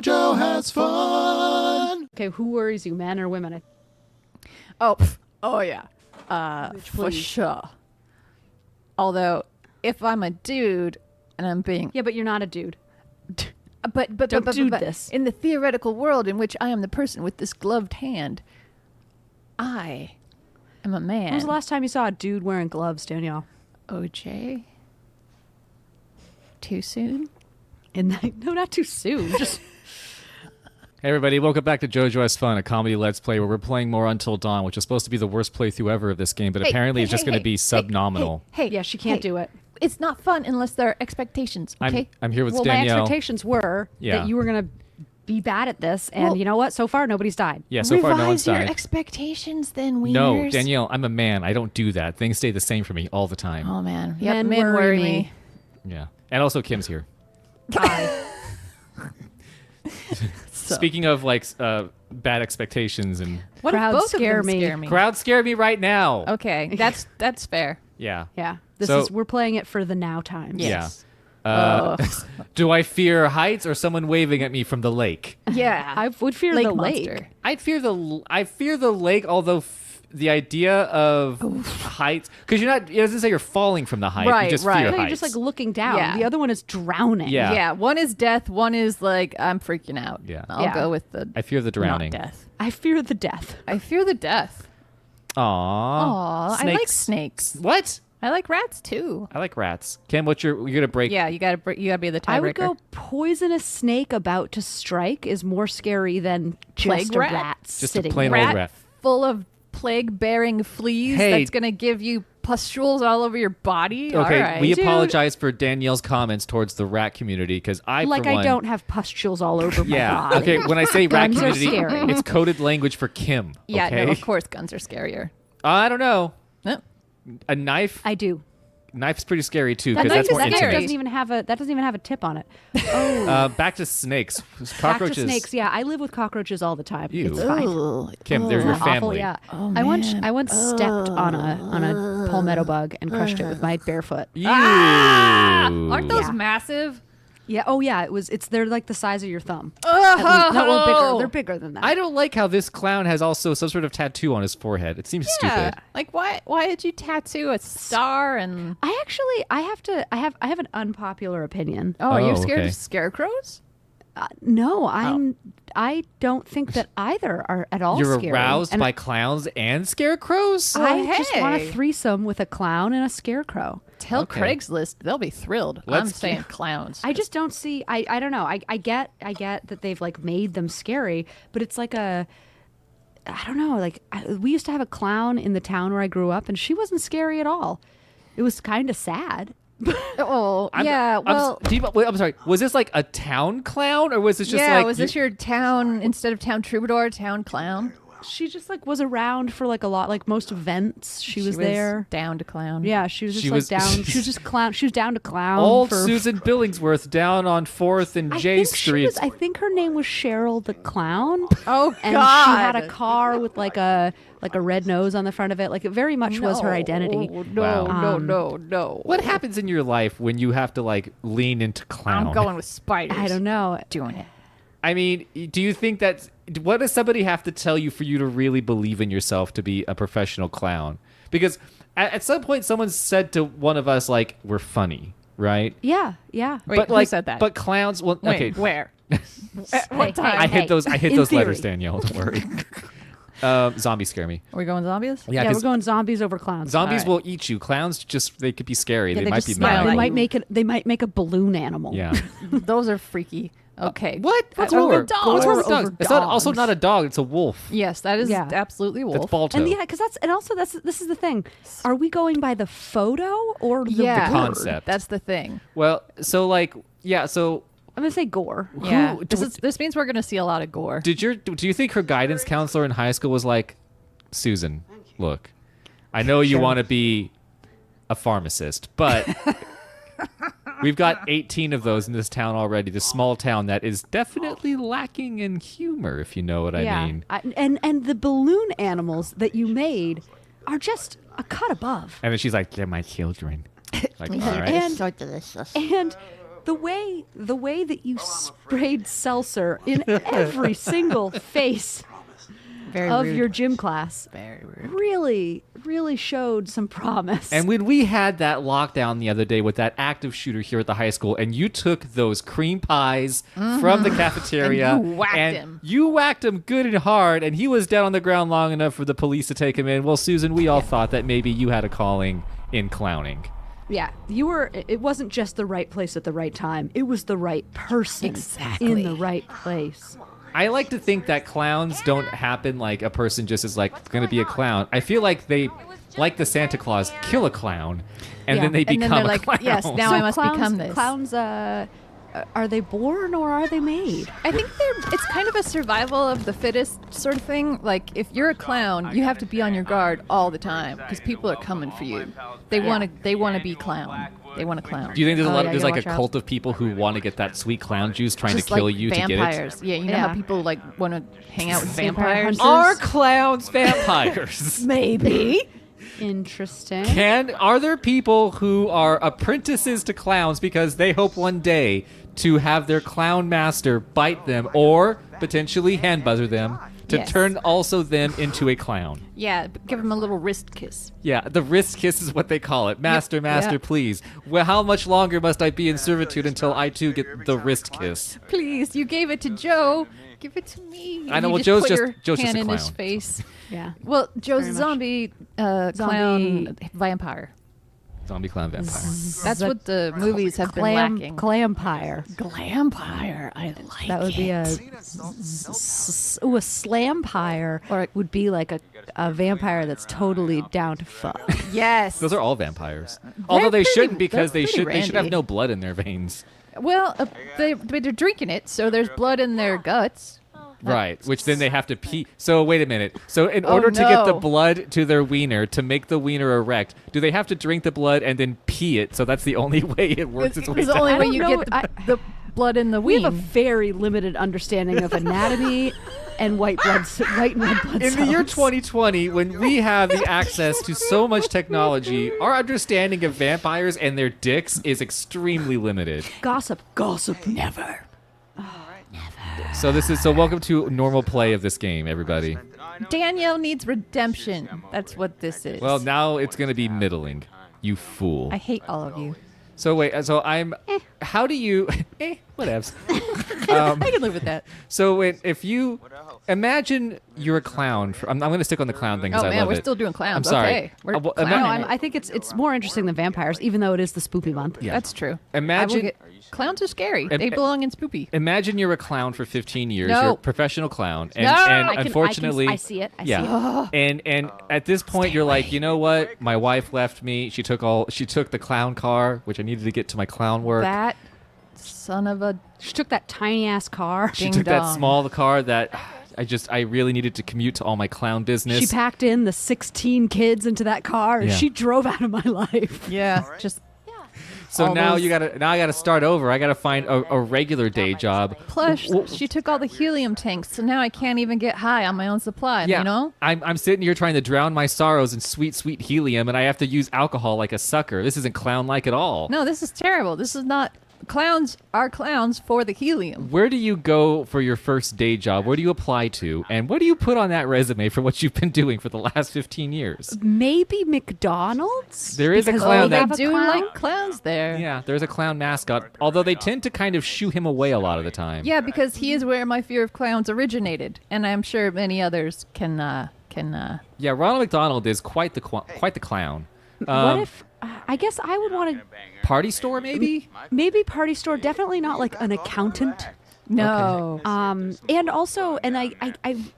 JoJo has fun. Okay, who worries you, men or women? Oh yeah. For sure. Although, if I'm a dude and I'm being... Yeah, but you're not a dude. But Don't do this. in the theoretical world in which I am the person with this gloved hand, I am a man. When was the last time you saw a dude wearing gloves, Danielle? OJ? Too soon? No, not too soon. Just Hey everybody, welcome back to JoJo Has Fun, a comedy Let's Play where we're playing more Until Dawn, which is supposed to be the worst playthrough ever of this game, but apparently it's just going to be sub-nominal. Hey, yeah, she can't do it. It's not fun unless there are expectations, okay? I'm here with Well, Danielle. my expectations were that you were gonna be bad at this, and Well, you know what? So far, nobody's died. Yeah, so far no one's Revise your died. expectations then, Wieners. No, Danielle, I'm a man. I don't do that. Things stay the same for me all the time. Oh, man. Men Men worry worry me. me. Yeah. And also Kim's here. Bye. Speaking of like bad expectations and What if Crowds both of scare them me. scare me? crowd scare me right now. Okay, that's fair. Yeah. Yeah, we're playing it for the now times. Yes. Do I fear heights or someone waving at me from the lake? Yeah. I would fear Lake the lake. monster. I fear the lake, although the idea of heights, because it doesn't say you're falling from the height. Right, you just right. fear No, you're heights. just like looking down. Yeah. The other one is drowning. Yeah. Yeah, one is death, one is like, I'm freaking out. Yeah. I'll Yeah. go with the I fear the drowning. not death. I fear the death. I fear the death. Aww. Aw, I like snakes. What? I like rats too. I like rats. Kim, you're gonna break? Yeah, you gotta be the tiebreaker. I would go poisonous snake about to strike is more scary than just Plague a rat? rat Just a sitting plain there. old rat. full of plague-bearing fleas Hey. that's gonna give you pustules all over your body. Okay, All right. we Dude. apologize for Danielle's comments towards the rat community because Like for I one, don't have pustules all over my Yeah. body. Okay. When I say rat Guns are community, scary. it's coded language for Kim. Yeah, Okay? no, of course guns are scarier. I don't know. No. A knife. I do. Knife's pretty scary too That because that's knife more is knife scary. intimate. doesn't even have a tip on it. Back to snakes. Back Cockroaches. to snakes. Yeah, I live with cockroaches all the time. Ew. It's fine. Ugh. Kim, they're your Awful, family. yeah. Oh, I once man. stepped on a palmetto bug and crushed it with my bare foot. Ew. Aren't those Yeah. massive? Yeah. Oh yeah. They're like the size of your thumb. Oh, At least. No, well, bigger. They're bigger than that. I don't like how this clown has also some sort of tattoo on his forehead. It seems yeah. stupid. Like why did you tattoo a star and I have an unpopular opinion. are you Oh, scared okay. of scarecrows? No, I don't think that either are at all You're scary. aroused And by clowns and scarecrows? I just want a hey. threesome with a clown and a scarecrow. Tell Okay. Craigslist, they'll be thrilled. I'm Let's saying clowns. I just don't see. I don't know. I get that they've like made them scary, but it's like I don't know. Like we used to have a clown in the town where I grew up, and she wasn't scary at all. It was kind of sad. Oh, yeah. I'm sorry. Was this like a town clown, or was this just yeah, like was this your town instead of town troubadour, town clown? She just like was around for like a lot, like most events. She was there. down to clown. Yeah, she was just She like was- down. She was just clown. She was down to clown. old for, Susan Billingsworth down on 4th and I J think she Street? was. I think her name was Cheryl the Clown. Oh And God. she had a car with like a red nose on the front of it. Like it very much was her identity. No, Wow. no. What happens in your life when you have to like lean into clown? I'm going with spiders. I don't know. Doing it. I mean, do you think that what does somebody have to tell you for you to really believe in yourself to be a professional clown? Because at some point someone said to one of us like, we're funny, right? Yeah. Wait, but who like said that? But clowns, well, Wait, okay. where? At Hey, what time? I hit hey, those in letters, theory. Danielle, don't worry. Zombies scare me. Are we going zombies? Yeah, Yeah, 'cause we're going zombies over clowns. zombies Alright. will eat you. Clowns they could be scary. Yeah, they might just be smile. mad. They Like- might make it. They might make a balloon animal. Yeah. Those are freaky. Okay. What? What's Over more? dogs. What's wrong with Over dogs? It's not, also dogs. not a dog. It's a wolf. Yes, that is Yeah. absolutely wolf. That's Balto. And yeah, because this is the thing. Are we going by the photo or the yeah, The concept. That's the thing. Well, so like, yeah. So I'm gonna say gore. Yeah. Who- This means we're going to see a lot of gore. do you think her guidance counselor in high school was like, Susan, look, I know you want to be a pharmacist, but we've got 18 of those in this town already. This small town that is definitely lacking in humor, if you know what I mean. And the balloon animals that you made are just a cut above. And then she's like, they're my children. Like, all right. And So delicious. and the way that you sprayed seltzer in every single face Very of rude. your gym class Very rude. really showed some promise. And when we had that lockdown the other day with that active shooter here at the high school, and you took those cream pies from the cafeteria, And you whacked him. You whacked him good and hard, and he was down on the ground long enough for the police to take him in. Well, Susan, we all thought that maybe you had a calling in clowning. yeah, you were. It wasn't just the right place at the right time. It was the right person Exactly. in the right place. I like to think that clowns don't happen like a person just is like going to be a clown. I feel like they, like the Santa Claus, kill a clown, and Yeah. then they And then become they're a like, clown. yes, now I must clowns, become this. Clowns, are they born or are they made? I think it's kind of a survival of the fittest sort of thing. Like, if you're a clown, you have to be on your guard all the time because people are coming for you. They want to be clown. They want to clown. Do you think there's a lot? yeah, There's you like a watch out. cult of people who want to get that sweet clown juice, trying Just to kill like you vampires. to get it. Yeah, you know Yeah. how people like want to hang out with Vampire vampires. hunters. Are clowns vampires? Maybe. Interesting. Are there people who are apprentices to clowns because they hope one day to have their clown master bite them or potentially hand buzzer them to Yes. turn also them into a clown? Yeah, give them a little wrist kiss. Yeah, the wrist kiss is what they call it. Master, master, Yeah. please. Well, how much longer must I be in servitude until I too get the wrist kiss? Please, you gave it to Joe. Give it to me. I know, You well, just Joe's put just- your Joe's just hand a in his clown. face. Yeah. Well, Joe's a Very much. zombie, clown vampire. Zombie clown vampire. That's what the movies have been lacking. Clampire. Glampire. I like That would be a slampire, Or a- would be like a vampire that's totally down to fuck. Yes. Those are all vampires. Although they pretty- shouldn't because they're they pretty should have randy. no blood in their veins. Well, they're drinking it, so there's blood in their guts. Right, which then they have to pee. So wait a minute. So in order to get the no. blood to their wiener, to make the wiener erect, do they have to drink the blood and then pee it? So that's the only way it works its way It's the down. only I way don't you know, get the blood in the We ween. have a very limited understanding of anatomy and white and red blood In the year cells. 2020, when we have the access to so much technology, our understanding of vampires and their dicks is extremely limited. Gossip never. So welcome to normal play of this game, everybody. Danielle needs redemption. That's what this is. Well, now it's going to be middling. You fool. I hate all of you. So wait, so I'm. How do you? Whatevs. I can live with that. So wait, if you imagine you're a clown. I'm going to stick on the clown thing because Oh I man, love we're it. still doing clowns. I'm sorry. Okay. We're well, clowning No, it. I think it's more interesting than vampires, even though it is the spoopy month. Yeah. That's true. Imagine- Clowns are scary. They belong in spoopy. Imagine you're a clown for 15 years. No. You're a professional clown, and, No. and I can- unfortunately, I see it. I see yeah. And at this point, you're like, you know what? My wife left me. She took the clown car, which I needed to get to my clown work. That son of a. She took that tiny ass car. She Ding took that dong. small car that I really needed to commute to all my clown business. She packed in the 16 kids into that car and Yeah. she drove out of my life. Yeah. Just. So all now those- I gotta start over. I gotta find a regular day job. Plus, she took all the helium tanks, so now I can't even get high on my own supply. Yeah, You know. I'm sitting here trying to drown my sorrows in sweet, sweet helium, and I have to use alcohol like a sucker. This isn't clown-like at all. No, this is terrible. This is not. Clowns are clowns for the helium. Where do you go for your first day job? Where do you apply to? And what do you put on that resume for what you've been doing for the last 15 years? Maybe McDonald's? There is a Because clown they that- have a do clown? like clowns there. Yeah, there's a clown mascot, although they tend to kind of shoo him away a lot of the time. Yeah, because he is where my fear of clowns originated, and I'm sure many others can. Yeah, Ronald McDonald is quite the clown. What if, I guess I would want to, Party store, maybe? maybe party store, definitely not like an accountant. No. And also, and I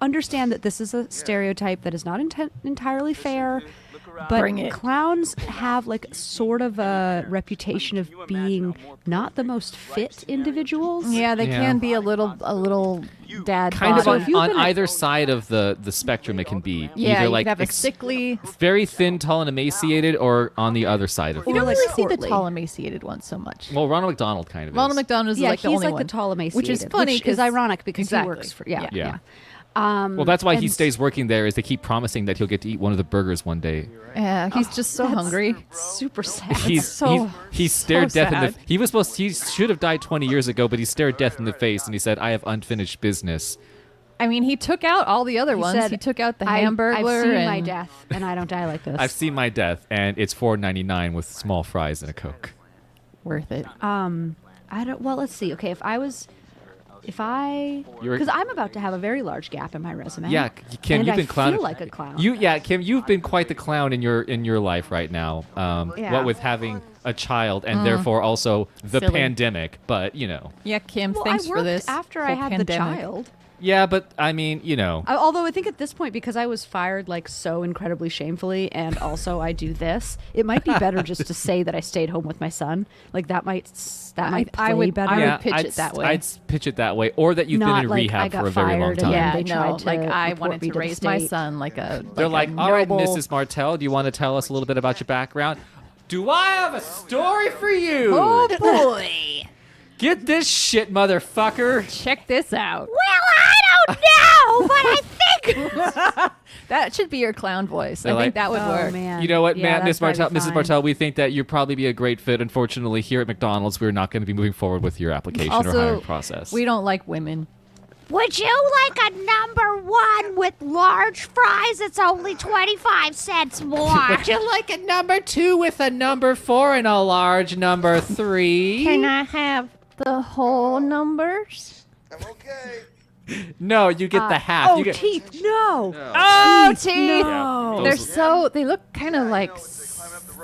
understand that this is a stereotype that is not entirely fair, but Bring it. clowns have like sort of a reputation of being not the most fit individuals. Yeah, they Yeah. can be a little dad Kind bod. of on, if you've on been either side of the spectrum it can be. Yeah, Either you like could have a ex- sickly. very thin, tall, and emaciated, or on the other side of You things. don't like really see the courtly. tall emaciated one so much. Well, Ronald McDonald kind of Ronald is. McDonald is Yeah, like the he's only like one. the tall emaciated, which is funny which is 'cause- ironic because Exactly. he works for Yeah. Well, that's why he and- stays working there. Is they keep promising that he'll get to eat one of the burgers one day. Yeah, he's just so hungry. Super sad. He stared so death in the. sad. He should have died 20 years ago, but he stared death in the face and he said, "I have unfinished business." I mean, he took out all the other ones. said, He took out the I've Hamburglar. seen and my death, and I don't die like this. I've seen my death, and it's $4.99 with small fries and a Coke. Worth it. I don't. Well, let's see. Okay, You're- because I'm about to have a very large gap in my resume. Yeah, Kim, and you've I been clowning. feel like a clown. Kim, you've been quite the clown in your life right now. Yeah. What with having a child and therefore also the Silly. pandemic, but Yeah, Kim, well, thanks I for worked this. after whole I had pandemic. the child. yeah, but I mean, Although I think at this point, because I was fired like so incredibly shamefully, and also I do this, it might be better just to say that I stayed home with my son. Like that might play I would- better. I would yeah, pitch I'd, it that way. I'd pitch it that way, or that you've been Not in like I rehab got for a very long fired and time. then Yeah, they tried no, to like I report wanted me to to the raise my state. son like a. They're like, a all right, noble- Mrs. Martell, do you want to tell us a little bit about your background? Do I have a story for you? Oh boy! Get this shit, motherfucker. Check this out. Well, I don't know, but I think. That should be your clown voice. They're I like- think that would Oh work. man. You know what, Yeah, Miss that's Martell, probably Mrs. fine. Martell, we think that you'd probably be a great fit. Unfortunately, here at McDonald's, we're not going to be moving forward with your application or Also, hiring process. we don't like women. Would you like a number one with large fries? It's only 25 cents more. Would you like a number 2 with a number 4 and a large number 3? Can I have the whole numbers? No, you get the half. Oh, you get, teeth! No. Oh, teeth! No. Those- They look kind of like,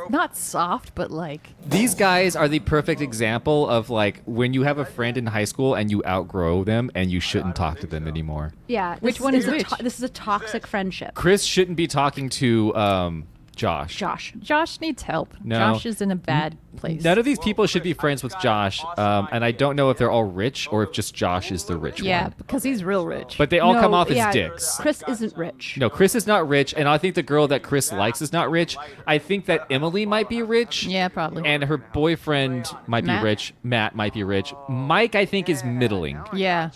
not soft, but like. These guys are the perfect example of like when you have a friend in high school and you outgrow them and you shouldn't talk to them anymore. Yeah. Which this one is a which? this is a toxic friendship. Chris shouldn't be talking to Josh. Josh needs help. No. Josh is in a bad place. None of these people should be friends with Josh, and I don't know if they're all rich or if just Josh is the rich Yeah, one. because he's real rich. But they all come No, off as yeah, dicks. Chris isn't rich. No, Chris is not rich, and I think the girl that Chris likes is not rich. I think that Emily might be rich. Yeah, probably. And her boyfriend might Matt? be rich. Matt might be rich. Mike, I think, is middling. yeah.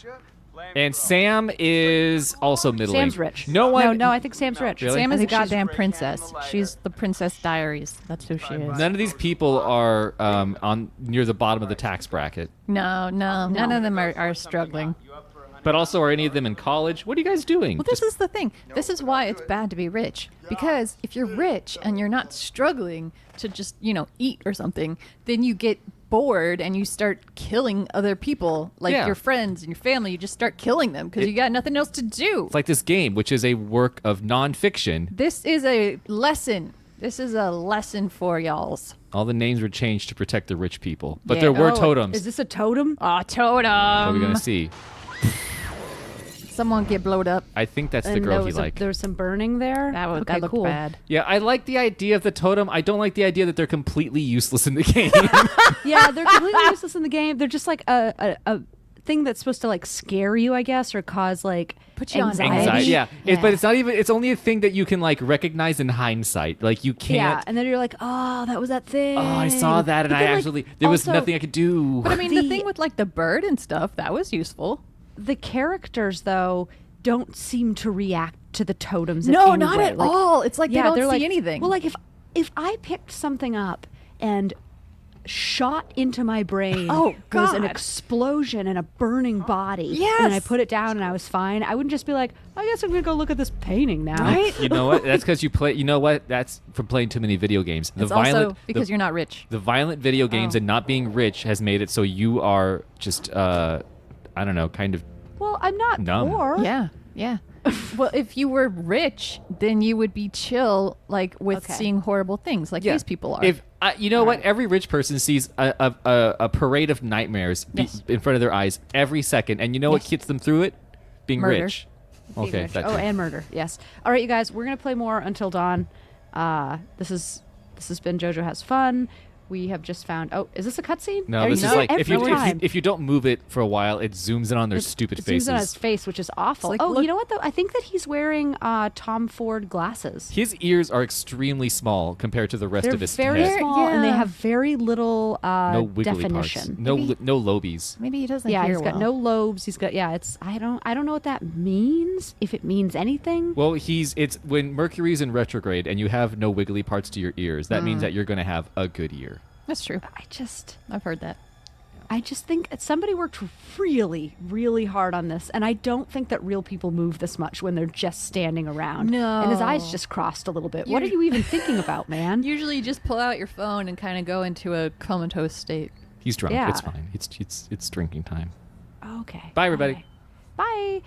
And Sam is also middling. Sam's rich. No one. No, I think Sam's rich. Really? Sam I is a think she's- goddamn princess. She's the Princess Diaries. That's who she is. None of these people are on near the bottom of the tax bracket. No, none of them are struggling. But also, are any of them in college? What are you guys doing? Well, this is the thing. This is why it's bad to be rich. Because if you're rich and you're not struggling to just, eat or something, then you get bored and you start killing other people, like Yeah. your friends and your family. You just start killing them because you got nothing else to do. It's like this game, which is a work of nonfiction. This is a lesson. This is a lesson for y'alls. All the names were changed to protect the rich people, but Yeah. there were Oh, totems. Is this a totem? Aw, totem. What are we gonna see? Someone get blowed up. I think that's the And girl there he was liked. there was some burning there. That okay, looked cool. bad. Yeah, I like the idea of the totem. I don't like the idea that they're completely useless in the game. Yeah, they're completely useless in the game. They're just like a thing that's supposed to like scare you, I guess, or cause like Put you on anxiety. Yeah. But it's not even. It's only a thing that you can like recognize in hindsight. Like you can't. Yeah, and then you're like, oh, that was that thing. Oh, I saw that, and But I then, like, actually there was also, nothing I could do. But I mean, the The- thing with like the bird and stuff, that was useful. The characters though don't seem to react to the totems. in No, any not way. at Like, all. It's like they don't they're see like, anything. Well, like if I picked something up and shot into my brain Oh, was an God. explosion and a burning body, Yes. and I put it down and I was fine, I wouldn't just be like, I guess I'm gonna go look at this painting now. Right? You know what? That's because you play. You know what? That's from playing too many video games. It's also because you're not rich. The violent video games Oh. and not being rich has made it so you are just I don't know, kind of. Well, I'm not Numb. poor. Yeah, yeah. Well, if you were rich, then you would be chill, like with Okay. seeing horrible things, like these people are. If you know what, every rich person sees a parade of nightmares Yes. in front of their eyes every second, and you know what Yes. gets them through it? Being Murder. rich. Being Okay. rich. that Oh, too. and murder. Yes. All right, you guys. We're gonna play more until dawn. This has been JoJo Has Fun. we have just found. Oh, is this a cutscene? No, There this you is go. like Every time. if you don't move it for a while, it zooms in on their stupid It faces. zooms in on his face, which is awful. like, Oh, look- you know what though? I think that he's wearing Tom Ford glasses. His ears are extremely small compared to the rest They're of his very head. small, and they Yeah. have very little No wiggly definition. parts. No Maybe- no lobies. Maybe he doesn't Yeah, hear he's got well. no lobes. He's got it's. I don't know what that means. If it means anything. Well, it's when Mercury's in retrograde and you have no wiggly parts to your ears. That means that you're going to have a good ear. That's true. I've heard that. I just think somebody worked really, really hard on this, and I don't think that real people move this much when they're just standing around. No. And his eyes just crossed a little bit. What are Usu- you even thinking about, man? Usually, you just pull out your phone and kind of go into a comatose state. He's drunk. Yeah. It's fine. It's drinking time. Okay. Bye, everybody. Bye.